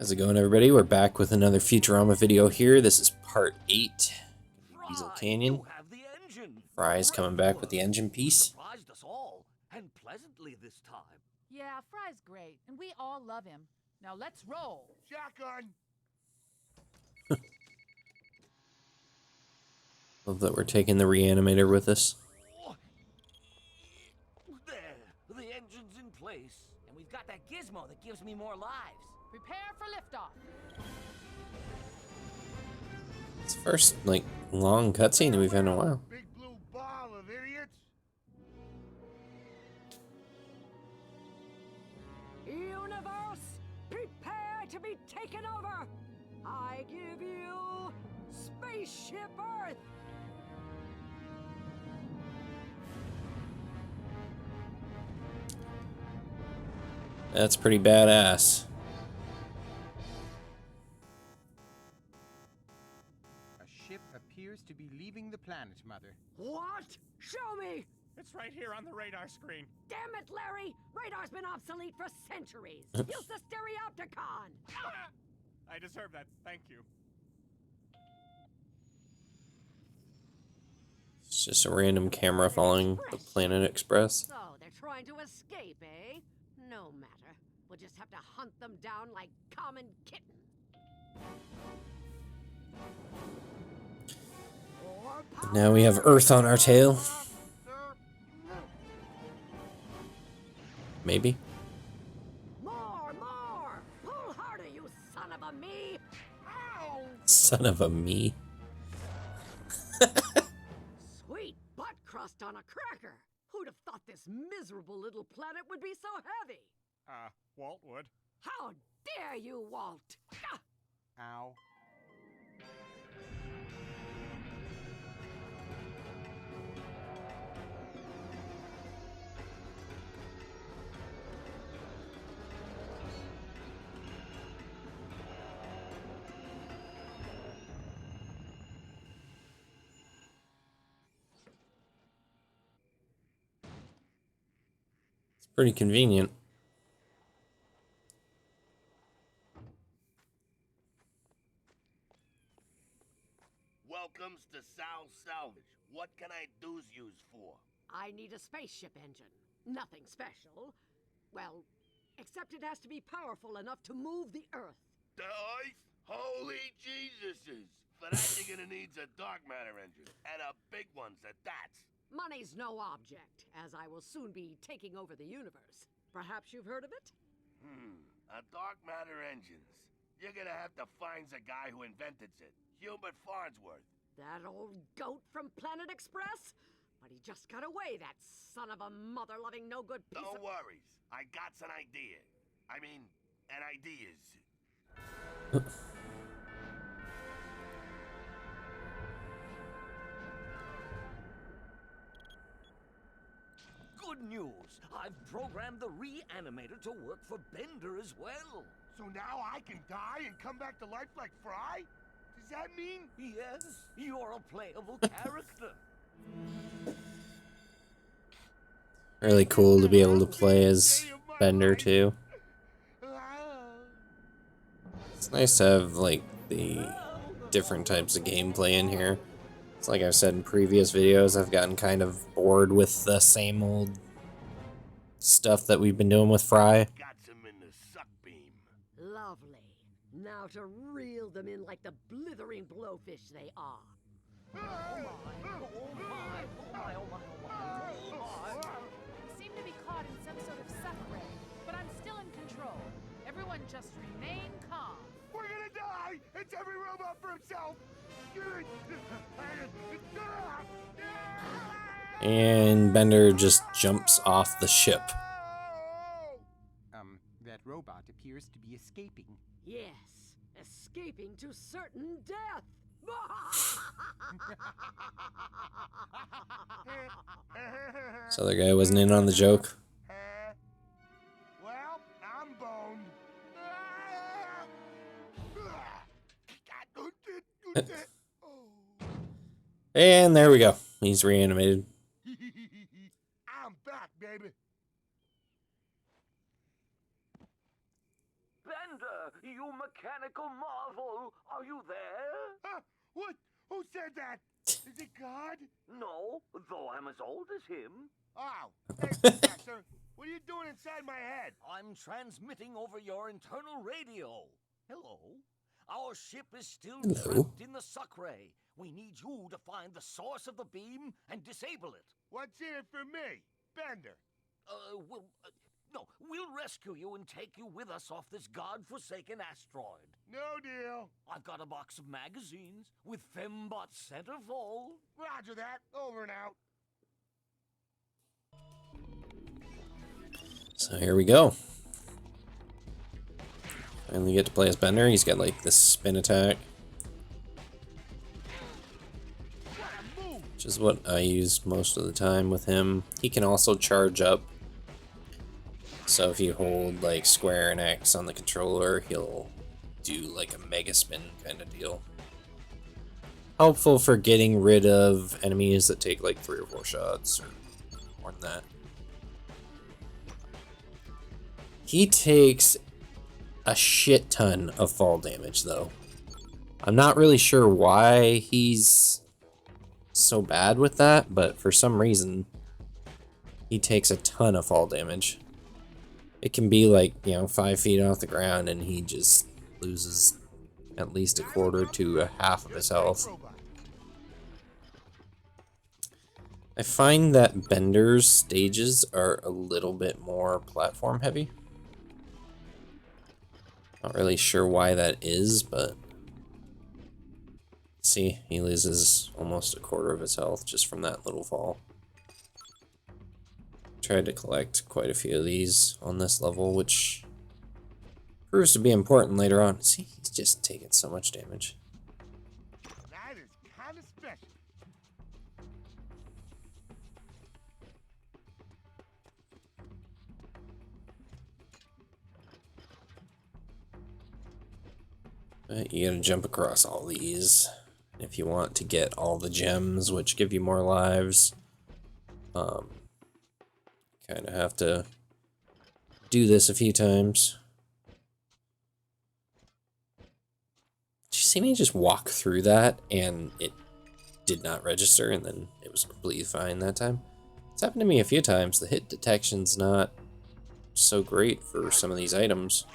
How's it going, everybody? We're back with another Futurama video here. This is part 8. Weasel Canyon. Fry's coming back with the engine piece. Surprised us all, and pleasantly this time. Yeah, Fry's great, and we all love him. Now let's roll. Shotgun. Love that we're taking the reanimator with us. There, the engine's in place, and we've got that gizmo that gives me more lives. Prepare for liftoff. It's the first, long cutscene we've had in a while. Big blue ball of idiots. Universe, prepare to be taken over. I give you Spaceship Earth. That's pretty badass. A ship appears to be leaving the planet, Mother. What? Show me. It's right here on the radar screen. Damn it, Larry. Radar's been obsolete for centuries. Use the stereopticon. I deserve that. Thank you. It's just a random camera following the Planet Express. So they're trying to escape, eh? No matter. We'll just have to hunt them down like common kittens. And now we have Earth on our tail. Maybe. More! Pull harder, you son of a me! Ow! Son of a me. Sweet butt crust on a cracker! Who'd have thought this miserable little planet would be so heavy? Walt would. How dare you, Walt! Ah! Ow. It's pretty convenient. Welcomes to Sal Salvage. What can I do's use for? I need a spaceship engine. Nothing special. Well, except it has to be powerful enough to move the Earth. The Earth? Holy Jesuses! For that you're gonna need a dark matter engine, and a big one's at that. Money's no object, as I will soon be taking over the universe. Perhaps you've heard of it? A dark matter engines. You're gonna have to find the guy who invented it, Hubert Farnsworth. That old goat from Planet Express? But he just got away, that son of a mother-loving no-good piece No of... worries. I got an idea. I mean, an ideas. Good news. I've programmed the reanimator to work for Bender as well. So now I can die and come back to life like Fry? Does that mean? Yes, you're a playable character. Really cool to be able to play as Bender too. It's nice to have the different types of gameplay in here. It's like I've said in previous videos, I've gotten kind of bored with the same old stuff that we've been doing with Fry. Got him in the suck beam. Lovely. Now to reel them in like the blithering blowfish they are. We seem to be caught in some sort of suck ray, but I'm still in control. Everyone just remain calm. We're gonna die! It's every robot for himself! And Bender just jumps off the ship. That robot appears to be escaping. Yes, escaping to certain death. This other guy wasn't in on the joke. Well, I'm boned. And there we go. He's reanimated. I'm back, baby. Bender! you mechanical marvel! Are you there? Huh? What? Who said that? Is it God? No, though I'm as old as him. Oh, hey, Professor. What are you doing inside my head? I'm transmitting over your internal radio. Hello? Our ship is still trapped in the suck ray. We need you to find the source of the beam and disable it. What's in it for me? Bender. No, we'll rescue you and take you with us off this godforsaken asteroid. No deal. I've got a box of magazines with Fembot centerfold. Roger that. Over and out. So here we go. Finally get to play as Bender. He's got like this spin attack, which is what I use most of the time with him. He can also charge up. So if you hold like square and X on the controller, he'll do like a mega spin kind of deal. Helpful for getting rid of enemies that take like 3 or 4 shots or more than that. He takes a shit ton of fall damage though. I'm not really sure why he's so bad with that, but for some reason he takes a ton of fall damage. It can be like, 5 feet off the ground and he just loses at least a quarter to a half of his health. I find that Bender's stages are a little bit more platform heavy. Not really sure why that is, but see, he loses almost a quarter of his health just from that little fall. Tried to collect quite a few of these on this level, which proves to be important later on. See, he's just taking so much damage. That is kind of special. But you gotta jump across all these if you want to get all the gems, which give you more lives. Kind of have to do this a few times. Did you see me just walk through that and it did not register and then it was completely fine that time? It's happened to me a few times. The hit detection's not so great for some of these items.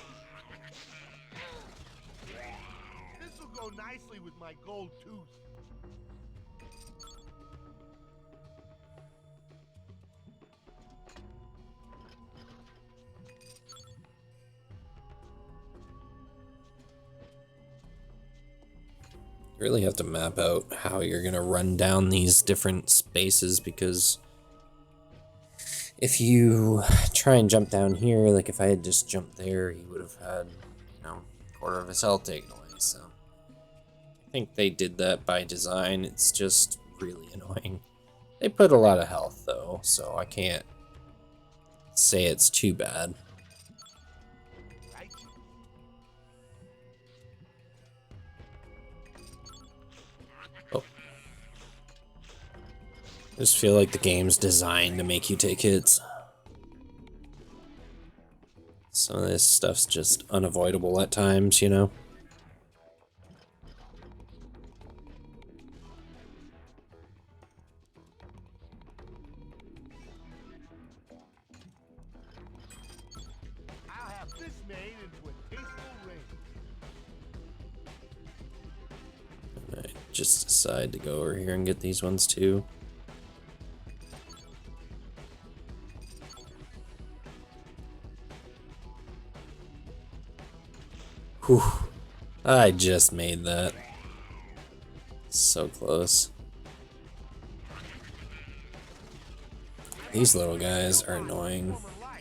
This will go nicely with my gold tooth. You really have to map out how you're gonna run down these different spaces, because if you try and jump down here, like if I had just jumped there, he would have had, a quarter of his health taken away. So I think they did that by design. It's just really annoying. They put a lot of health though, so I can't say it's too bad. I just feel like the game's designed to make you take hits. Some of this stuff's just unavoidable at times, Whew. I'll have this made into a tasteful ring. I just decide to go over here and get these ones too. Whew. I just made that. So close. These little guys are annoying.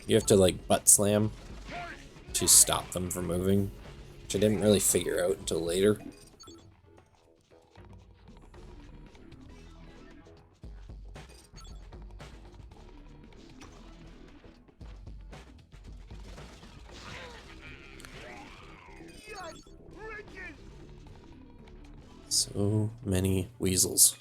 You have to like butt slam to stop them from moving, which I didn't really figure out until later. So many weasels.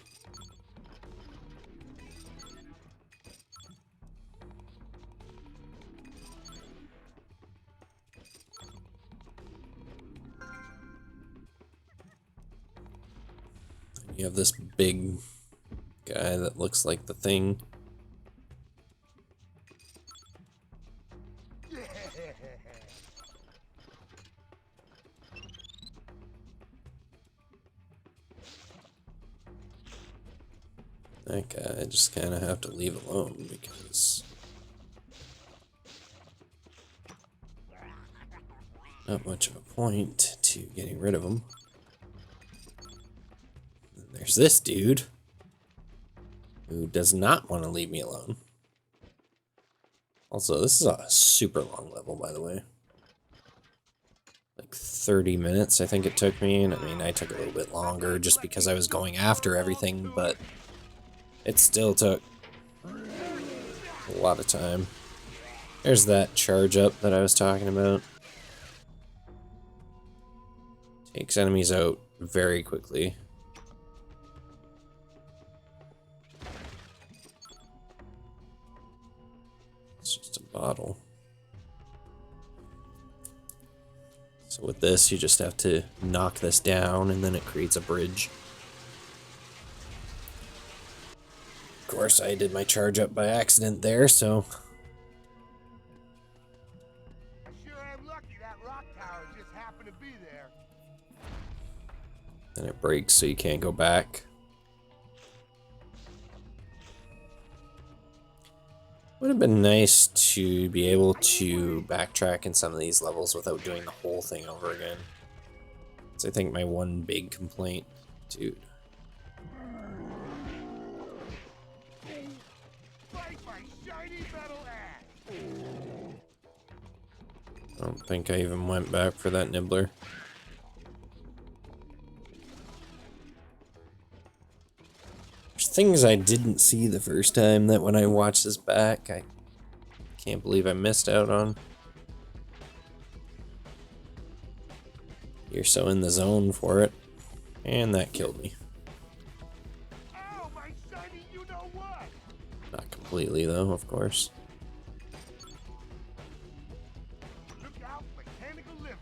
You have this big guy that looks like the Thing. That guy I just kind of have to leave alone because not much of a point to getting rid of him. And there's this dude who does not want to leave me alone. Also, this is a super long level, by the way. Like 30 minutes, I think it took me. And I mean, I took a little bit longer just because I was going after everything, but it still took a lot of time. There's that charge up that I was talking about. Takes enemies out very quickly. It's just a bottle. So with this, you just have to knock this down and then it creates a bridge. Of course, I did my charge up by accident there, so I sure am lucky that rock tower just happened to be there. then it breaks so you can't go back. Would have been nice to be able to backtrack in some of these levels without doing the whole thing over again. That's, I think, my one big complaint. Dude. Fight my shiny metal ass. I don't think I even went back for that nibbler. There's things I didn't see the first time that when I watched this back, I can't believe I missed out on. You're so in the zone for it. And that killed me. Oh, my shiny you know what? Not completely though, of course. Look out, mechanical liver.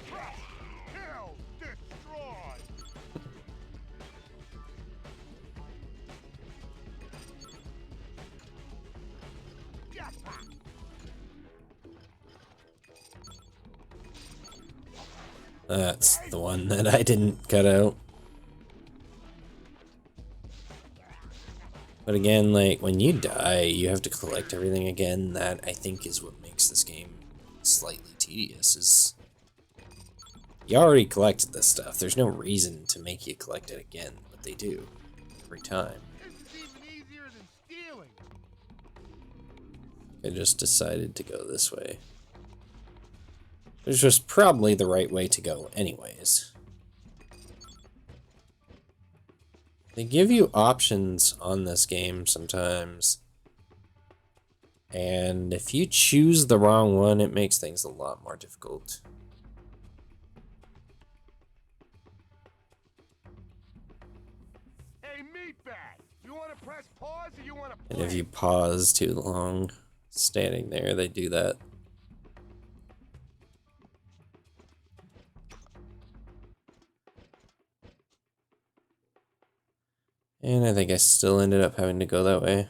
Crush, kill, destroy. Jackpot. That's the one that I didn't cut out. But again, like, when you die, you have to collect everything again. That, I think, is what makes this game slightly tedious, is you already collected this stuff. There's no reason to make you collect it again, but they do every time. This is even easier than stealing. I just decided to go this way. Which was probably the right way to go anyways. They give you options on this game sometimes. And if you choose the wrong one, it makes things a lot more difficult. Hey, meatbag, you want to press pause or you want to And if you pause too long standing there, they do that. And I think I still ended up having to go that way.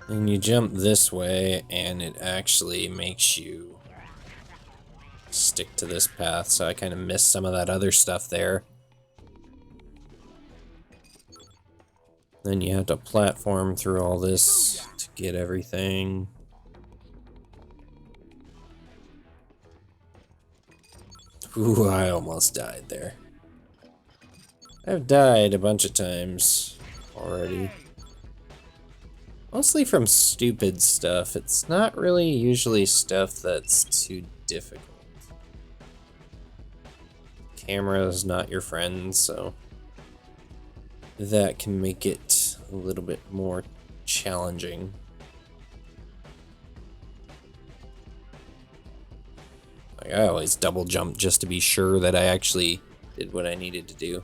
And you jump this way, and it actually makes you stick to this path, so I kind of missed some of that other stuff there. Then you have to platform through all this to get everything. Ooh, I almost died there. I've died a bunch of times already. Mostly from stupid stuff. It's not really usually stuff that's too difficult. Camera's not your friend, so that can make it a little bit more challenging. Like, I always double jump just to be sure that I actually did what I needed to do.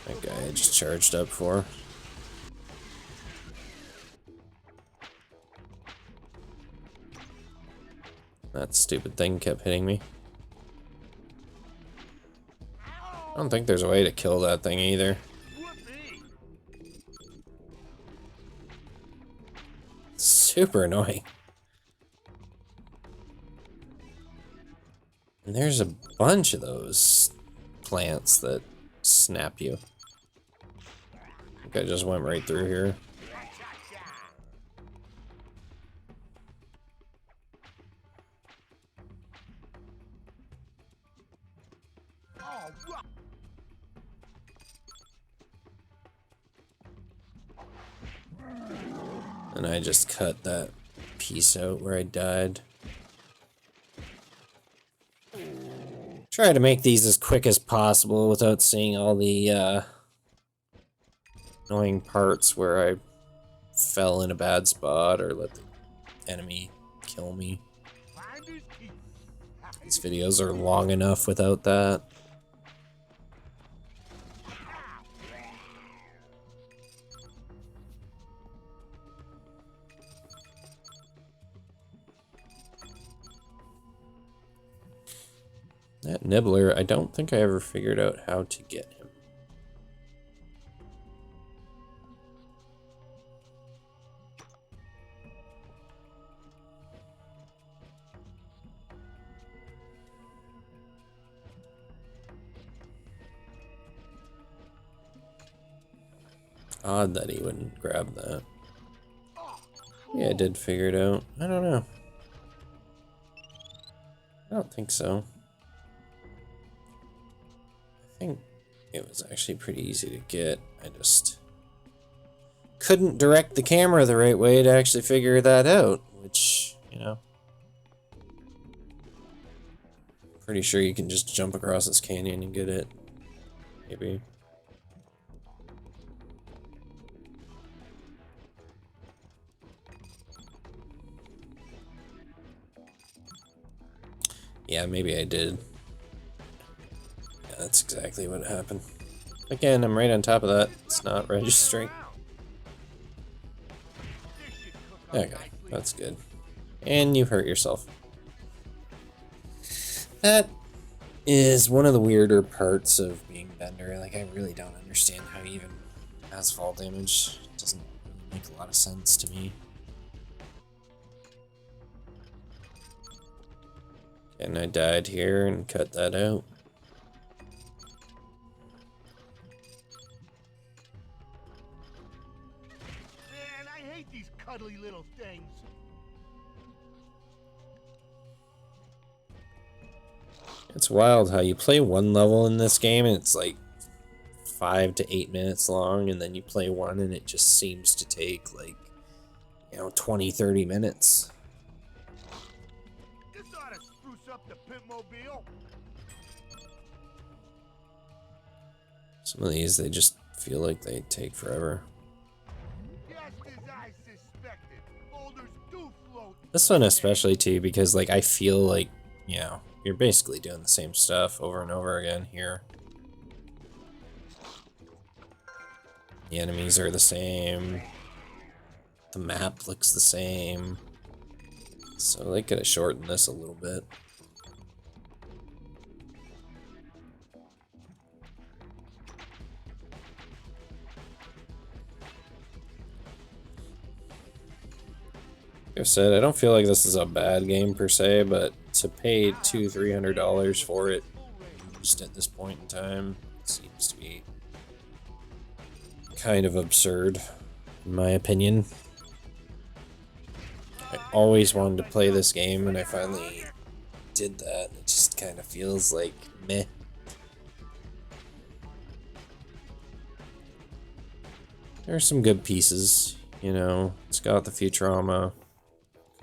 That guy I just charged up for. That stupid thing kept hitting me. I don't think there's a way to kill that thing either. Super annoying. And there's a bunch of those plants that snap you. I think I just went right through here. And I just cut that piece out where I died. Try to make these as quick as possible without seeing all the annoying parts where I fell in a bad spot or let the enemy kill me. These videos are long enough without that. That Nibbler, I don't think I ever figured out how to get him. Odd that he wouldn't grab that. Yeah, I did figure it out. I don't know. I don't think so. I think it was actually pretty easy to get. I just couldn't direct the camera the right way to actually figure that out, which, you know. Pretty sure you can just jump across this canyon and get it. Maybe. Yeah, maybe I did. Yeah, that's exactly what happened. Again, I'm right on top of that. It's not registering. Okay, that's good. And you hurt yourself. That is one of the weirder parts of being Bender. Like, I really don't understand how he even has fall damage. It doesn't really make a lot of sense to me. And I died here and cut that out. Man, I hate these cuddly little things. It's wild how you play one level in this game and it's like 5 to 8 minutes long, and then you play one and it just seems to take like, 20-30 minutes. This ought to spruce up the Pitmobile. Some of these, they just feel like they take forever. Just as I suspected, boulders do float. This one especially too, because like I feel like, you're basically doing the same stuff over and over again here. The enemies are the same. The map looks the same. So they could have shortened this a little bit. Like I said, I don't feel like this is a bad game per se, but to pay $200-300 for it just at this point in time seems to be kind of absurd, in my opinion. I always wanted to play this game, and I finally did that. It just kind of feels like meh. There are some good pieces, It's got the Futurama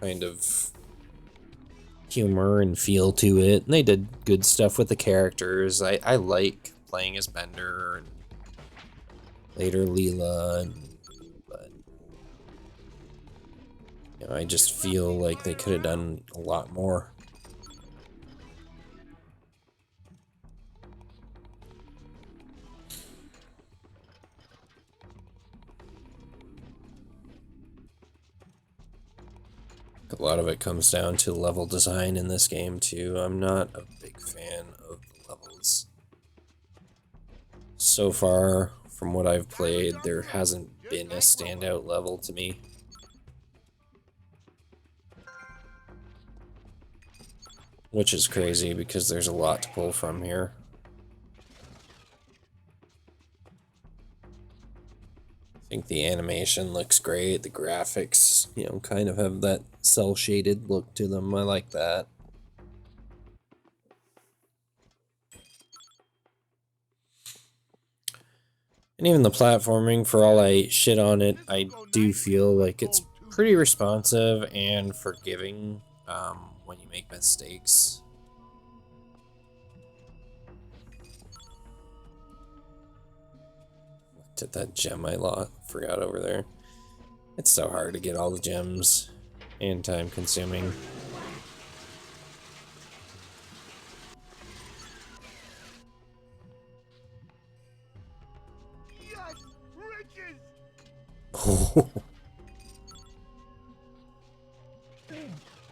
kind of humor and feel to it, and they did good stuff with the characters. I like playing as Bender and later Leela, but I just feel like they could have done a lot more. A lot of it comes down to level design in this game too. I'm not a big fan of the levels. So far, from what I've played, there hasn't been a standout level to me. Which is crazy because there's a lot to pull from here. I think the animation looks great, the graphics, you know, kind of have that cel-shaded look to them. I like that. And even the platforming, for all I shit on it, I do feel like it's pretty responsive and forgiving when you make mistakes. Looked at that gem I forgot over there. It's so hard to get all the gems and time consuming. Yes, riches.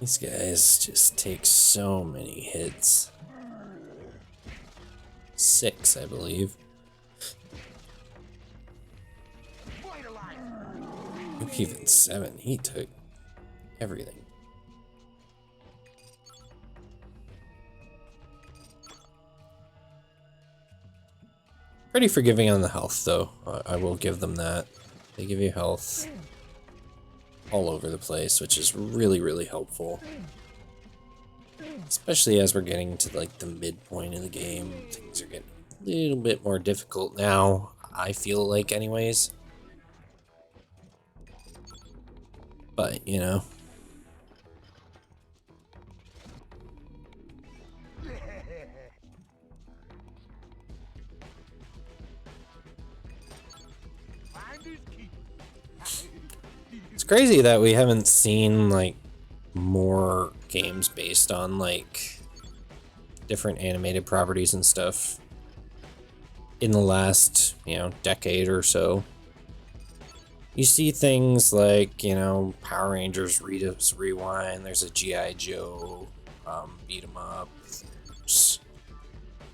These guys just take so many hits. 6, I believe. Maybe even 7. He took everything. Pretty forgiving on the health, though. I will give them that. They give you health all over the place, which is really, really helpful. Especially as we're getting to like the midpoint of the game. Things are getting a little bit more difficult now, I feel like anyways. But, you know. It's crazy that we haven't seen like more games based on like different animated properties and stuff in the last, you know, decade or so. You see things like, you know, Power Rangers Rita's Rewind, there's a G.I. Joe beat 'em up, there's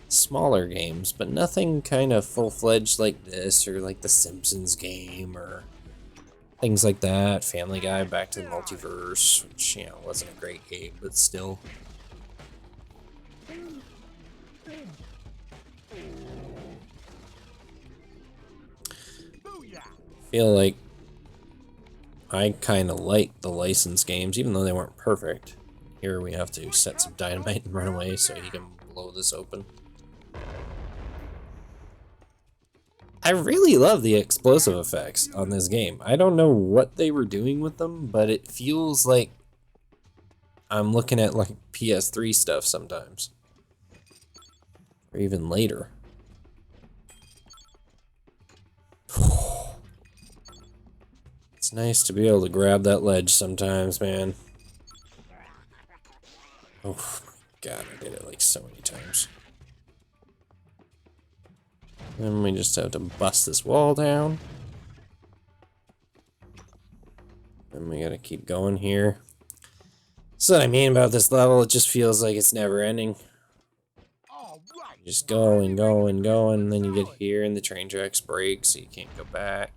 smaller games, but nothing kind of full-fledged like this, or like the Simpsons game, or things like that. Family Guy, Back to the Multiverse, which, you know, wasn't a great game, but still. Feel like I kind of like the licensed games, even though they weren't perfect. Here we have to set some dynamite and run away so he can blow this open. I really love the explosive effects on this game. I don't know what they were doing with them, but it feels like I'm looking at like PS3 stuff sometimes. Or even later. It's nice to be able to grab that ledge sometimes, man. Oh my god, I did it like so many times. Then we just have to bust this wall down. Then we gotta keep going here. That's what I mean about this level, it just feels like it's never ending. You just go and go and go, and then you get here and the train tracks break, so you can't go back.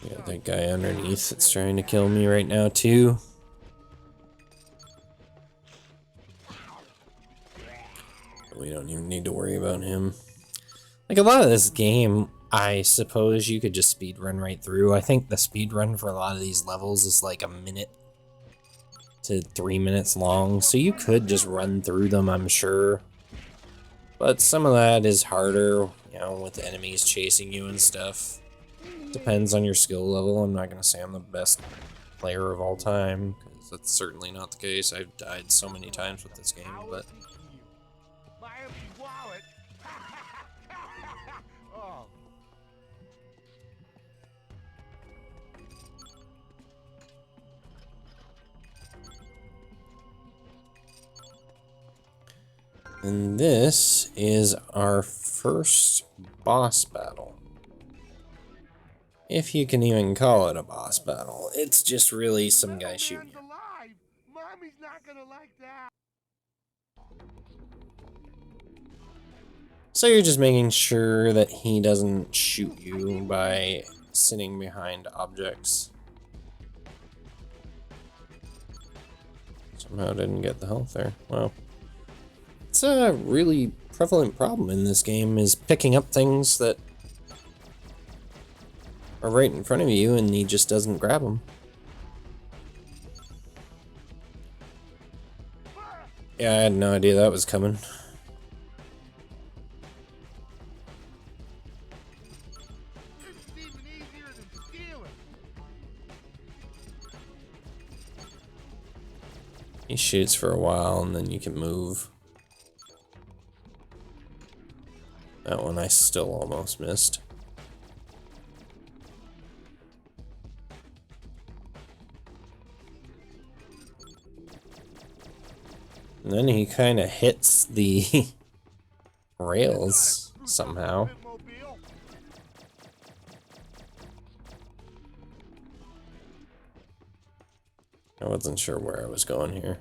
Yeah, that guy underneath that's trying to kill me right now too. We don't even need to worry about him. Like, a lot of this game, I suppose you could just speed run right through. I think the speed run for a lot of these levels is like 1 minute to 3 minutes long, so you could just run through them, I'm sure. But some of that is harder, you know, with enemies chasing you and stuff. Depends on your skill level. I'm not gonna say I'm the best player of all time, because that's certainly not the case. I've died so many times with this game, but My empty wallet. Oh. And this is our first boss battle. If you can even call it a boss battle. It's just really some guy shooting you. Alive. Mommy's not gonna like that. So you're just making sure that he doesn't shoot you by sitting behind objects. Somehow didn't get the health there. Wow. It's a really prevalent problem in this game, is picking up things that are right in front of you and he just doesn't grab them. Yeah, I had no idea that was coming. This is even easier than stealing. He shoots for a while and then you can move. That one I still almost missed. And then he kind of hits the rails somehow. Mobile. I wasn't sure where I was going here.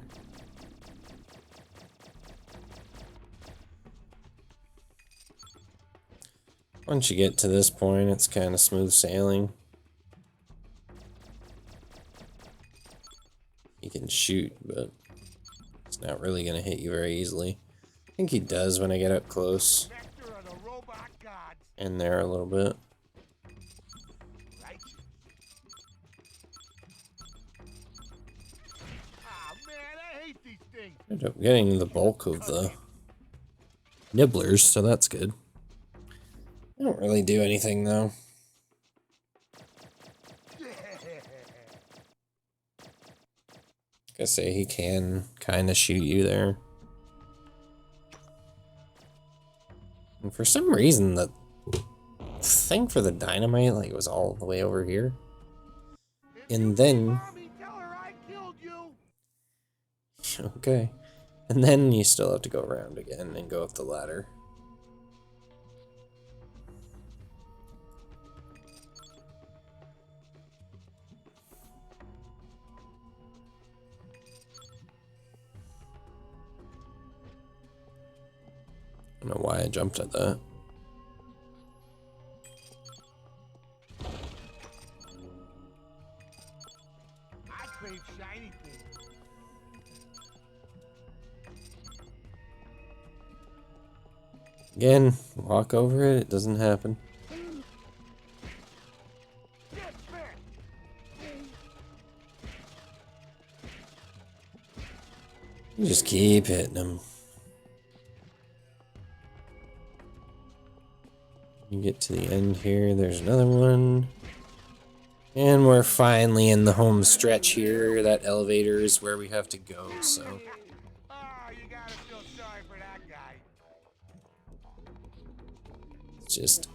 Once you get to this point, it's kind of smooth sailing. He can shoot, but it's not really going to hit you very easily. I think he does when I get up close. Nectar of the robot gods. In there a little bit. Right? Ah, man, I hate these things. Ended up getting the bulk of the nibblers, so that's good. I don't really do anything though. Like I say, he can kind of shoot you there. And for some reason, the thing for the dynamite like was all the way over here. And then Mommy, tell her I killed you. okay. And then you still have to go around again and go up the ladder. I don't know why I jumped at that. I crave shiny things. Again, walk over it, it doesn't happen. Yes, man. You just keep hitting him. You get to the end here, there's another one. And we're finally in the home stretch here. That elevator is where we have to go, so. Oh, you gotta feel sorry for that guy. It's just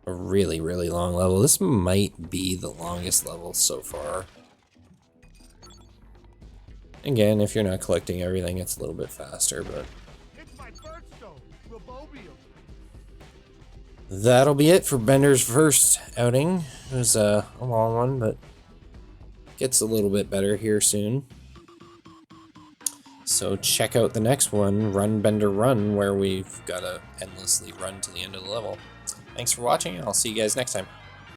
a really, really long level. This might be the longest level so far. Again, if you're not collecting everything, it's a little bit faster, but It's my birthstone, Robobium. that'll be it for Bender's first outing. It was a long one, but gets a little bit better here soon. So check out the next one, Run Bender Run, where we've got to endlessly run to the end of the level. Thanks for watching, and I'll see you guys next time.